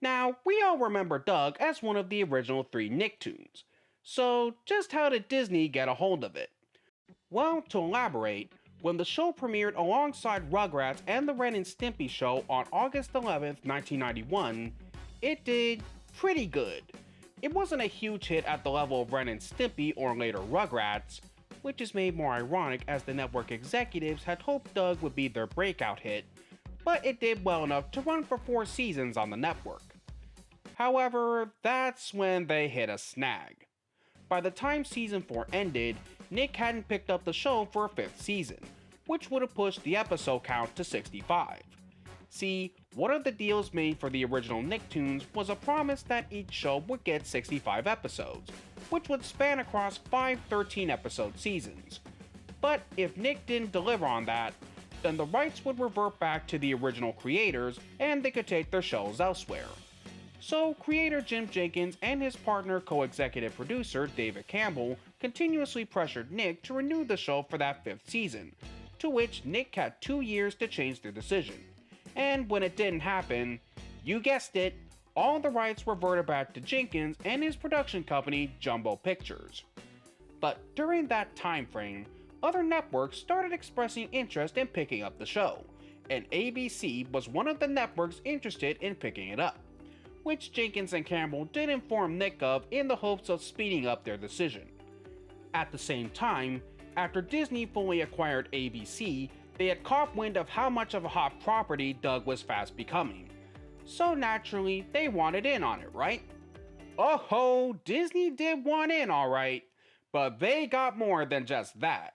Now, we all remember Doug as one of the original three Nicktoons. So, just how did Disney get a hold of it? Well, to elaborate, when the show premiered alongside Rugrats and the Ren and Stimpy show on August 11th, 1991, it did pretty good. It wasn't a huge hit at the level of Ren and Stimpy or later Rugrats, which is made more ironic as the network executives had hoped Doug would be their breakout hit, but it did well enough to run for 4 seasons on the network. However, that's when they hit a snag. By the time season 4 ended, Nick hadn't picked up the show for a 5th season, which would have pushed the episode count to 65. See, one of the deals made for the original Nicktoons was a promise that each show would get 65 episodes, which would span across 5 13-episode seasons. But if Nick didn't deliver on that, then the rights would revert back to the original creators and they could take their shows elsewhere. So creator Jim Jenkins and his partner co-executive producer David Campbell continuously pressured Nick to renew the show for that 5th season, to which Nick had 2 years to change their decision. And when it didn't happen, you guessed it, all the rights reverted back to Jenkins and his production company Jumbo Pictures. But during that time frame, other networks started expressing interest in picking up the show, and ABC was one of the networks interested in picking it up, which Jenkins and Campbell did inform Nick of in the hopes of speeding up their decision. At the same time, after Disney fully acquired ABC, they had caught wind of how much of a hot property Doug was fast becoming. So naturally, they wanted in on it, right? Oh ho, Disney did want in alright, but they got more than just that.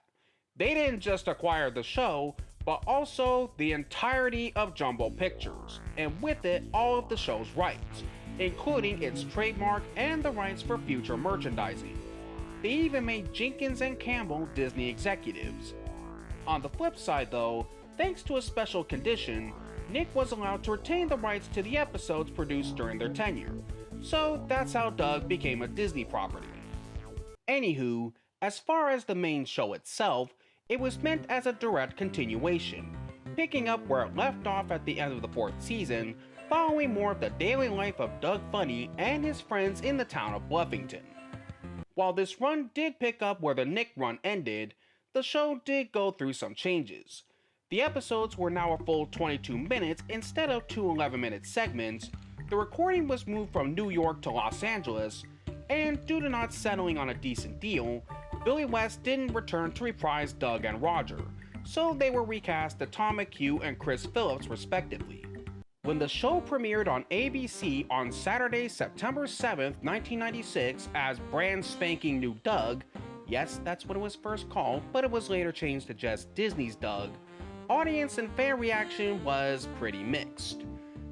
They didn't just acquire the show, but also the entirety of Jumbo Pictures, and with it all of the show's rights, including its trademark and the rights for future merchandising. They even made Jenkins and Campbell Disney executives. On the flip side though, thanks to a special condition, Nick was allowed to retain the rights to the episodes produced during their tenure, so that's how Doug became a Disney property. Anywho, as far as the main show itself, it was meant as a direct continuation, picking up where it left off at the end of the 4th season, following more of the daily life of Doug Funny and his friends in the town of Bluffington. While this run did pick up where the Nick run ended, the show did go through some changes. The episodes were now a full 22 minutes instead of 2 11-minute segments, the recording was moved from New York to Los Angeles, and due to not settling on a decent deal, Billy West didn't return to reprise Doug and Roger, so they were recast to Tom McHugh and Chris Phillips respectively. When the show premiered on ABC on Saturday, September 7th, 1996 as brand spanking new Doug, yes, that's what it was first called, but it was later changed to just Disney's Doug, audience and fan reaction was pretty mixed.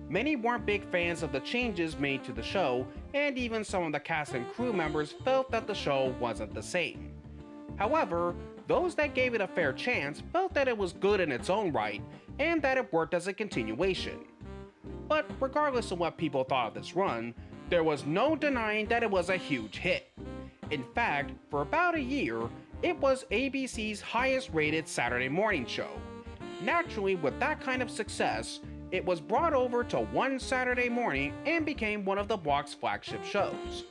Many weren't big fans of the changes made to the show, and even some of the cast and crew members felt that the show wasn't the same. However, those that gave it a fair chance felt that it was good in its own right, and that it worked as a continuation. But regardless of what people thought of this run, there was no denying that it was a huge hit. In fact, for about a year, it was ABC's highest rated Saturday morning show. Naturally, with that kind of success, it was brought over to One Saturday Morning and became one of the block's flagship shows.